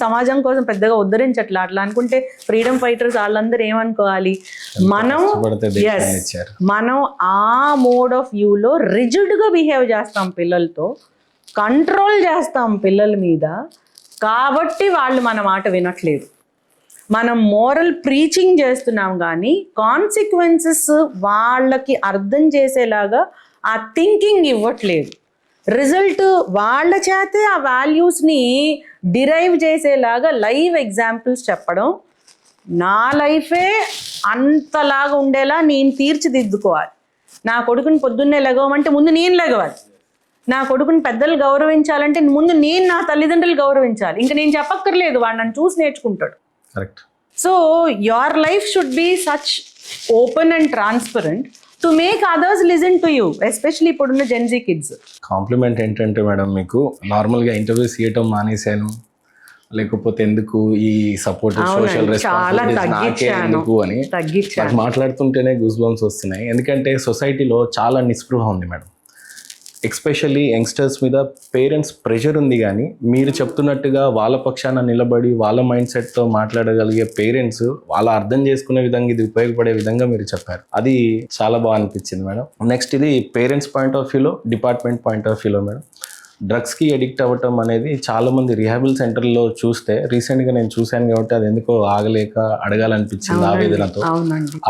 సమాజం కోసం పెద్దగా ఉద్ధరించట్లా. అట్లా అనుకుంటే ఫ్రీడమ్ ఫైటర్స్ వాళ్ళందరూ ఏమనుకోవాలి, మనం ఆ మోడ్ ఆఫ్ వ్యూలో రిజిడ్గా బిహేవ్ చేస్తాం, పిల్లలతో కంట్రోల్ చేస్తాం పిల్లల మీద. కాబట్టి వాళ్ళు మన మాట వినట్లేదు. మనం మోరల్ ప్రీచింగ్ చేస్తున్నాం కానీ కాన్సిక్వెన్సెస్ వాళ్ళకి అర్థం చేసేలాగా ఆ థింకింగ్ ఇవ్వట్లేదు. రిజల్ట్ వాళ్ళ చేతే ఆ వాల్యూస్ని డిరైవ్ చేసేలాగా లైవ్ ఎగ్జాంపుల్స్ చెప్పడం. నా లైఫే అంతలాగా ఉండేలా నేను తీర్చిదిద్దుకోవాలి. నా కొడుకుని పొద్దున్నే లెగవమంటే ముందు నేను లెగవాలి. నా కొడుకుని పెద్దలు గౌరవించాలంటే ముందు నేను నా తల్లిదండ్రులు గౌరవించాలి. ఇంకా నేను చెప్పక్కర్లేదు, వాడు నన్ను చూసి నేర్చుకుంటాడు. Correct. So your life should be such open and transparent to make others listen to you, especially ఇప్పుడున్న జెన్జీ కిడ్స్. కాంప్లిమెంట్ ఏంటంటే మేడం, మీకు నార్మల్గా ఇంటర్వ్యూస్ ఇవ్వటం మానేశాను, లేకపోతే ఎందుకు ఈ సపోర్ట్ సోషల్ రెస్పాన్సిబిలిటీస్ ఎందుకు అని మాట్లాడుతుంటేనే గూస్ బంప్స్ వస్తున్నాయి. ఎందుకంటే సొసైటీలో చాలా నిస్పృహ ఉంది మేడం. ఎస్పెషల్లీ యంగ్స్టర్స్ మీద పేరెంట్స్ ప్రెషర్ ఉంది, కానీ మీరు చెప్తున్నట్టుగా వాళ్ళ పక్షాన నిలబడి వాళ్ళ మైండ్ సెట్తో మాట్లాడగలిగే పేరెంట్స్ వాళ్ళ అర్థం చేసుకునే విధంగా ఇది ఉపయోగపడే విధంగా మీరు చెప్పారు. అది చాలా బాగా అనిపించింది మేడం. నెక్స్ట్, ఇది పేరెంట్స్ పాయింట్ ఆఫ్ వ్యూలో, డిపార్ట్మెంట్ పాయింట్ ఆఫ్ వ్యూలో మేడం, డ్రగ్స్కి అడిక్ట్ అవ్వటం అనేది చాలామంది రిహాబిల్ సెంటర్లో చూస్తే, రీసెంట్గా నేను చూశాను కాబట్టి అది ఎందుకో ఆగలేక అడగాలనిపించింది ఆవేదనతో.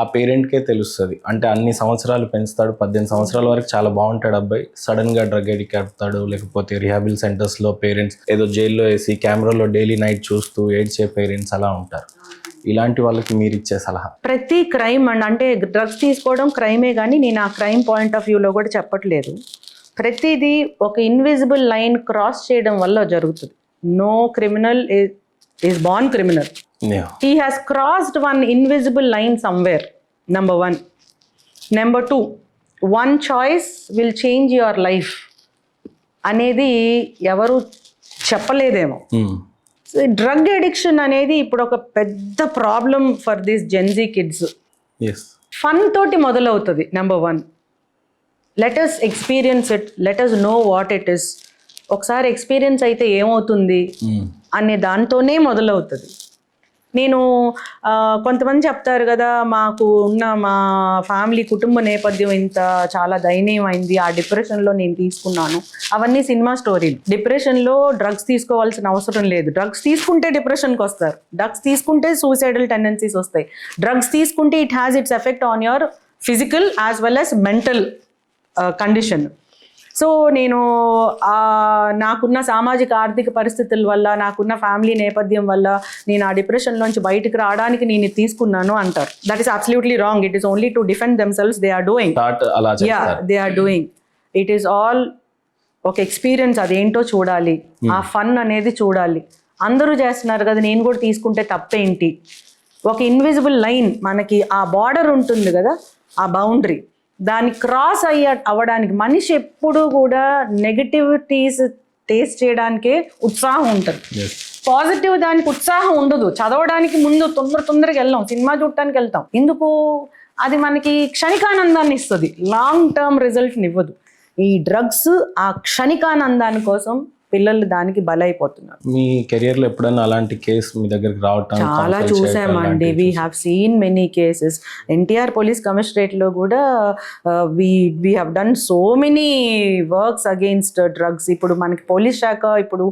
ఆ పేరెంట్కే తెలుస్తుంది. అంటే అన్ని సంవత్సరాలు పెంచుతాడు, 18 సంవత్సరాల వరకు చాలా బాగుంటాడు అబ్బాయి, సడన్గా డ్రగ్ అడిక్ట్ అవుతాడు. లేకపోతే రిహాబిల్ సెంటర్స్లో పేరెంట్స్ ఏదో జైల్లో వేసి కెమెరాలో డైలీ నైట్ చూస్తూ ఏడ్చే పేరెంట్స్ అలా ఉంటారు. ఇలాంటి వాళ్ళకి మీరు ఇచ్చే సలహా? ప్రతి క్రైమ్ అంటే డ్రగ్స్ తీసుకోవడం క్రైమే, కానీ నేను ఆ క్రైమ్ పాయింట్ ఆఫ్ వ్యూలో కూడా చెప్పట్లేదు. ప్రతిదీ ఒక ఇన్విజిబుల్ లైన్ క్రాస్ చేయడం వల్ల జరుగుతుంది. No criminal is born criminal. He has crossed one invisible line somewhere. Number 1. Number 2, one choice will change your life అనేది ఎవరు చెప్పలేదేమో. డ్రగ్ అడిక్షన్ అనేది ఇప్పుడు ఒక పెద్ద problem for this Gen Z kids. Fun తోటి మొదలవుతుంది. Number 1, let us experience it, let us know what it is. ఒకసారి ఎక్స్పీరియన్స్ అయితే ఏమవుతుంది అనే దాంతోనే మొదలవుతుంది. నేను కొంతమంది చెప్తారు కదా, మాకు ఉన్న మా ఫ్యామిలీ కుటుంబ నేపథ్యం ఇంత చాలా దయనీయమైంది, ఆ డిప్రెషన్లో నేను తీసుకున్నాను. అవన్నీ సినిమా స్టోరీలు. డిప్రెషన్లో డ్రగ్స్ తీసుకోవాల్సిన అవసరం లేదు. డ్రగ్స్ తీసుకుంటే డిప్రెషన్కి వస్తారు, డ్రగ్స్ తీసుకుంటే సూసైడల్ టెండెన్సీస్ వస్తాయి, డ్రగ్స్ తీసుకుంటే it has its effect on your physical as well as mental condition. So నేను నాకున్న సామాజిక ఆర్థిక పరిస్థితుల వల్ల, నాకున్న ఫ్యామిలీ నేపథ్యం వల్ల నేను ఆ డిప్రెషన్లోంచి బయటకు రావడానికి నేను తీసుకున్నాను అంటారు. That is absolutely wrong. It is only to defend themselves. They are doing, they are doing. It is all ఒక ఎక్స్పీరియన్స్. అదేంటో చూడాలి, ఆ ఫన్ అనేది చూడాలి. అందరూ చేస్తున్నారు కదా, నేను కూడా తీసుకుంటే తప్పేంటి? ఒక ఇన్విజిబుల్ లైన్, మనకి ఆ బార్డర్ ఉంటుంది కదా, ఆ బౌండరీ, దాన్ని క్రాస్ అవ్వడానికి మనిషి ఎప్పుడు కూడా నెగటివిటీస్ టేస్ట్ చేయడానికే ఉత్సాహం ఉంటుంది. పాజిటివ్ దానికి ఉత్సాహం ఉండదు. చదవడానికి ముందు తొందరగా వెళ్దాం, సినిమా చూడటానికి వెళ్తాం. ఎందుకు? అది మనకి క్షణికానందాన్ని ఇస్తుంది, లాంగ్ టర్మ్ రిజల్ట్ని ఇవ్వదు. ఈ డ్రగ్స్ ఆ క్షణికానందాని కోసం పిల్లలు దానికి బలైపోతున్నారు. మీ కెరియర్లో ఎప్పుడైనా అలాంటి కేసు మీ దగ్గరికి రావటం? చాలా చూసామండి. We have seen many cases. NTR police కమిషనరేట్లో కూడా we have done so many works against drugs. ఇప్పుడు మనకి పోలీస్ శాఖ ఇప్పుడు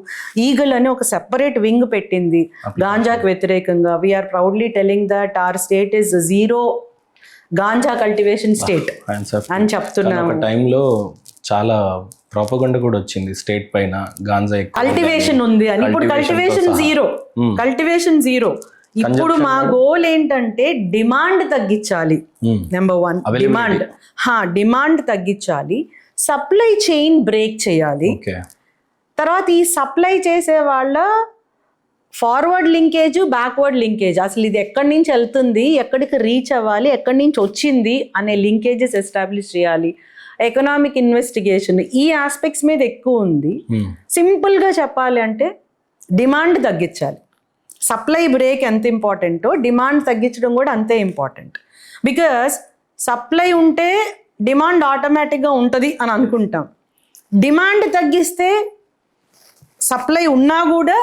ఈగల్ అని ఒక సెపరేట్ వింగ్ పెట్టింది గాంజాకి వ్యతిరేకంగా. We are proudly telling that our state is 0 ganja cultivation state అని చెప్తున్నాము. టైంలో చాలా ప్రాపగండా కూడా వచ్చింది స్టేట్ పైన, గాంజా కల్టివేషన్ ఉంది అని. ఇప్పుడు కల్టివేషన్ జీరో. ఇప్పుడు మా గోల్ ఏంటంటే డిమాండ్ తగ్గించాలి. నెంబర్ 1 డిమాండ్ తగ్గించాలి, సప్లై చైన్ బ్రేక్ చేయాలి. తర్వాత ఈ సప్లై చేసే వాళ్ళ ఫార్వర్డ్ లింకేజ్, బ్యాక్వర్డ్ లింకేజ్, అసలు ఇది ఎక్కడి నుంచి వెళ్తుంది, ఎక్కడికి రీచ్ అవ్వాలి, ఎక్కడి నుంచి వచ్చింది అనే లింకేజెస్ ఎస్టాబ్లిష్ చేయాలి. ఎకనామిక్ ఇన్వెస్టిగేషన్, ఈ ఆస్పెక్ట్స్ మీద ఎక్కువ ఉంది. సింపుల్గా చెప్పాలి అంటే డిమాండ్ తగ్గించాలి. సప్లై బ్రేక్ ఎంత ఇంపార్టెంటో డిమాండ్ తగ్గించడం కూడా అంతే ఇంపార్టెంట్. బికాస్ సప్లై ఉంటే డిమాండ్ ఆటోమేటిక్గా ఉంటుంది అని అనుకుంటాం. డిమాండ్ తగ్గిస్తే సప్లై ఉన్నా కూడా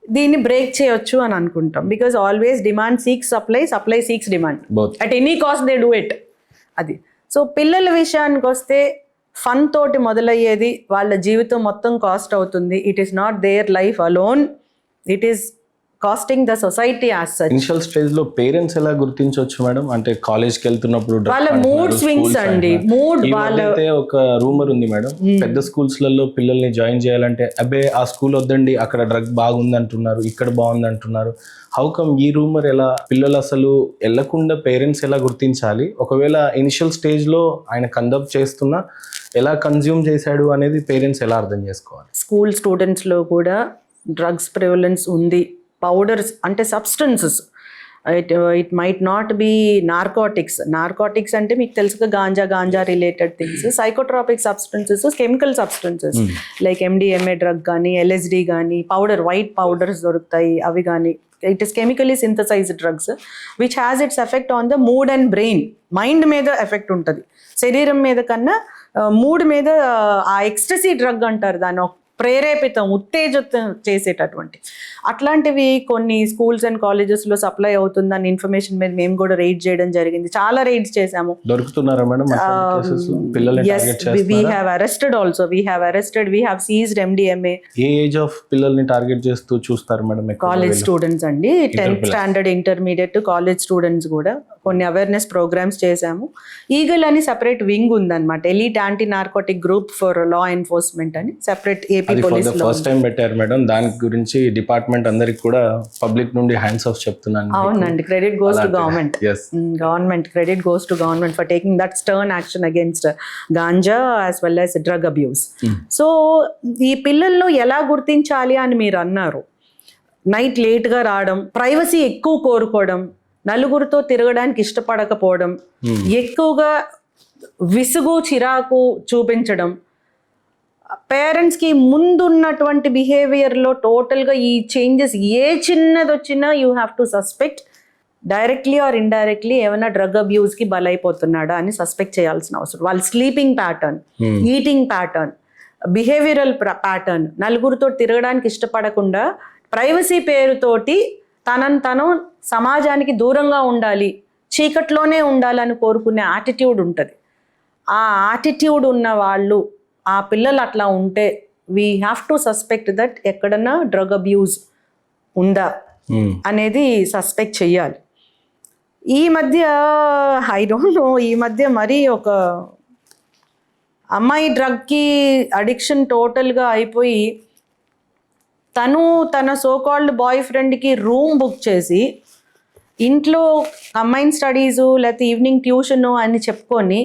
దీన్ని బ్రేక్ చేయొచ్చు అని అనుకుంటాం. Because always demand seeks supply, supply seeks demand. Both. At any cost they do it. అది. సో పిల్లల విషయానికి వస్తే ఫన్ తోటి మొదలయ్యేది వాళ్ళ జీవితం మొత్తం కాస్ట్ అవుతుంది. It is not their life alone, it is costing the society as such. Initial stage లో పేరెంట్స్ ఎలా గుర్తించవచ్చు మేడం? అంటే కాలేజ్కి వెళ్తున్నప్పుడు వాళ్ళ మూడ్ స్వింగ్స్ అండి. మూడ్ వాళ్ళైతే ఒక రూమర్ ఉంది మేడం, పెద్ద స్కూల్స్ లలో పిల్లల్ని జాయిన్ చేయాలంటే అబ్బే ఆ స్కూల్ వద్దండి, అక్కడ డ్రగ్ బాగుంది అంటున్నారు, ఇక్కడ బాగుంది అంటున్నారు. హౌ కమ్ ఈ రూమర్? ఎలా పిల్లలు అసలు వెళ్లకుండా పేరెంట్స్ ఎలా గుర్తించాలి? ఒకవేళ ఇనిషియల్ స్టేజ్ లో ఆయన కండక్ట్ చేస్తున్నా ఎలా కన్జ్యూమ్ చేశాడు అనేది పేరెంట్స్ ఎలా అర్థం చేసుకోవాలి? స్కూల్ స్టూడెంట్స్ లో కూడా డ్రగ్స్ ప్రివలెన్స్ ఉంది. పౌడర్స్ అంటే substances, it might not be narcotics అంటే మీకు తెలుసుగా ganja related things. Psychotropic substances, chemical substances like MDMA drug కానీ, LSD కానీ, పౌడర్ వైట్ పౌడర్స్ దొరుకుతాయి అవి కానీ. It is chemically synthesised drugs which has its effect on the mood and brain. Mind మీద effect ఉంటుంది, శరీరం మీద కన్నా మూడ్ మీద. ఆ ఎక్స్టసీ డ్రగ్ అంటారు దాన్ని, ప్రేరేపితం, ఉత్తేజితం చేసేటటువంటి అట్లాంటివి కొన్ని స్కూల్స్ అండ్ కాలేజెస్లో సప్లై అవుతుందని ఇన్ఫర్మేషన్ మీద మేము కూడా రైడ్ చేయడం జరిగింది. చాలా రైడ్స్ చేసాము. దొరుకుతున్నారా madam? Yes, we have arrested also. We have seized MDMA. ఏ ఏజ్ ఆఫ్ పిల్లల్ని టార్గెట్ చేస్తూ చూస్తారు మేడం? కాలేజ్ స్టూడెంట్స్ అండి, 10th standard, intermediate, college students కూడా. కొన్ని అవేర్నెస్ ప్రోగ్రామ్స్ చేశాము. ఈగల్ అని సెపరేట్ వింగ్ ఉందన్నమాట, elite anti narcotic group for law enforcement అని సెపరేట్ ఏపీ పోలీస్ లో ఫస్ట్ టైం పెట్టారు మేడం. దాని గురించి డిపార్ట్మెంట్ అందరికి కూడా పబ్లిక్ నుండి హ్యాండ్స్ ఆఫ్ చెప్తున్నాను. అవునండి, credit goes to government. Credit goes to government for taking that stern action against ganja as well as drug abuse. So ఈ పిల్లల్లో ఎలా గుర్తించాలి అని మీరు అన్నారు. నైట్ లేట్గా రావడం, ప్రైవసీ ఎక్కువ కోరుకోవడం, నలుగురితో తిరగడానికి ఇష్టపడకపోవడం, ఎక్కువగా విసుగు చిరాకు చూపించడం, పేరెంట్స్కి ముందున్నటువంటి బిహేవియర్లో టోటల్గా ఈ చేంజెస్ ఏ చిన్నది వచ్చినా you have to suspect directly or indirectly ఏమైనా డ్రగ్ అబ్యూస్కి బలైపోతున్నాడా అని సస్పెక్ట్ చేయాల్సిన అవసరం. వాళ్ళ sleeping pattern, eating pattern, behavioural pattern, నలుగురితో తిరగడానికి ఇష్టపడకుండా ప్రైవసీ పేరుతోటి తను సమాజానికి దూరంగా ఉండాలి, చీకట్లోనే ఉండాలని కోరుకునే యాటిట్యూడ్ ఉంటుంది. ఆ యాటిట్యూడ్ ఉన్న వాళ్ళు, ఆ పిల్లలు అట్లా ఉంటే we have to suspect that ఎక్కడన్నా డ్రగ్ అబ్యూస్ ఉందా అనేది సస్పెక్ట్ చెయ్యాలి. ఈ మధ్య ఐ డోంట్ నో, ఈ మధ్య మరీ ఒక అమ్మాయి డ్రగ్కి అడిక్షన్ టోటల్గా అయిపోయి తన సోకాల్డ్ బాయ్ ఫ్రెండ్కి రూమ్ బుక్ చేసి ఇంట్లో కంబైన్ స్టడీసు లేకపోతే ఈవినింగ్ ట్యూషను అని చెప్పుకొని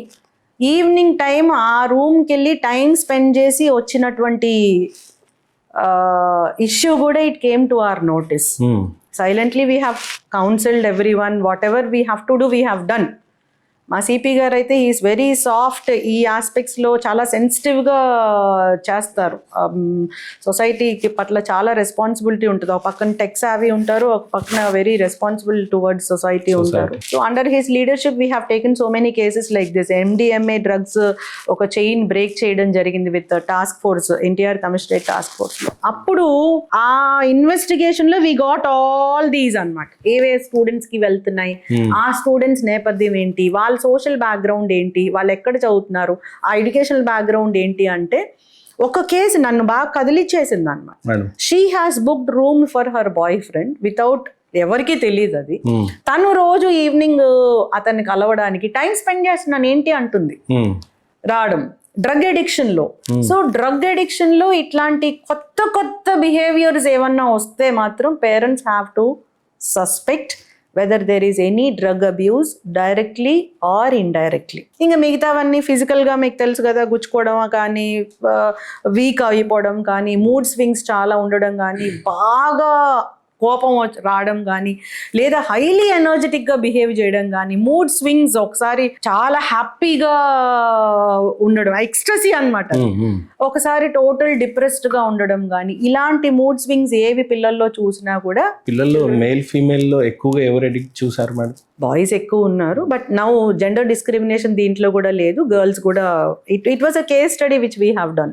ఈవినింగ్ టైం ఆ రూమ్కి వెళ్ళి టైం స్పెండ్ చేసి వచ్చినటువంటి ఇష్యూ కూడా it came to our notice. Silently we have counseled everyone, whatever we have to do we have done. మా సిపి గారు అయితే ఈజ్ వెరీ సాఫ్ట్, ఈ ఆస్పెక్ట్స్లో చాలా సెన్సిటివ్గా చేస్తారు. సొసైటీకి పట్ల చాలా రెస్పాన్సిబిలిటీ ఉంటుంది. ఒక పక్కన టెక్ సావీ ఉంటారు, ఒక పక్కన వెరీ రెస్పాన్సిబుల్ టువర్డ్స్ సొసైటీ ఉంటారు. So under his leadership we have taken so many cases like this. MDMA drugs ఒక చైన్ బ్రేక్ చేయడం జరిగింది with task force, NTR commissionerate task ఫోర్స్లో. అప్పుడు ఆ ఇన్వెస్టిగేషన్లో వీ గాట్ ఆల్ దీస్ అన్నమాట. ఏవే స్టూడెంట్స్కి వెళ్తున్నాయి, ఆ స్టూడెంట్స్ నేపథ్యం ఏంటి, వాళ్ళ సోషల్ బ్యాక్గ్రౌండ్ ఏంటి, వాళ్ళు ఎక్కడ చదువుతున్నారు, ఆ ఎడ్యుకేషనల్ బ్యాక్గ్రౌండ్ ఏంటి అంటే ఒక కేసు నన్ను బాగా కదిలిచ్చేసింది అనమాట. She has booked room for her boy friend without, ఎవరికి తెలియదు అది. తను రోజు ఈవినింగ్ అతన్ని కలవడానికి టైం స్పెండ్ చేస్తున్నాను ఏంటి అంటుంది, రావడం డ్రగ్ ఎడిక్షన్ లో. సో డ్రగ్ ఎడిక్షన్ లో ఇట్లాంటి కొత్త బిహేవియర్స్ ఏమన్నా వస్తే మాత్రం parents have to suspect whether there is any drug abuse directly or indirectly. ఇంకా మిగతావన్నీ ఫిజికల్గా మీకు తెలుసు కదా, గుచ్చుకోవడం కానీ, వీక్ అయిపోవడం కానీ, మూడ్ స్వింగ్స్ చాలా ఉండడం కానీ, బాగా కోపం రావడం కానీ, లేదా హైలీ ఎనర్జెటిక్గా బిహేవ్ చేయడం కానీ, మూడ్ స్వింగ్స్, ఒకసారి చాలా హ్యాపీగా ఉండడం, ఎక్స్ట్రసీ అనమాట, ఒకసారి టోటల్ డిప్రెస్డ్గా ఉండడం కానీ, ఇలాంటి మూడ్ స్వింగ్స్ ఏవి పిల్లల్లో చూసినా కూడా. పిల్లల్లో మేల్ ఫీమేల్ లో ఎక్కువగా ఎవరు ఎడిక్ట్ చూసారు మేడం? బాయ్స్ ఎక్కువ ఉన్నారు, బట్ నౌ జెండర్ డిస్క్రిమినేషన్ దీంట్లో కూడా లేదు, గర్ల్స్ కూడా. It was a case study which we have done.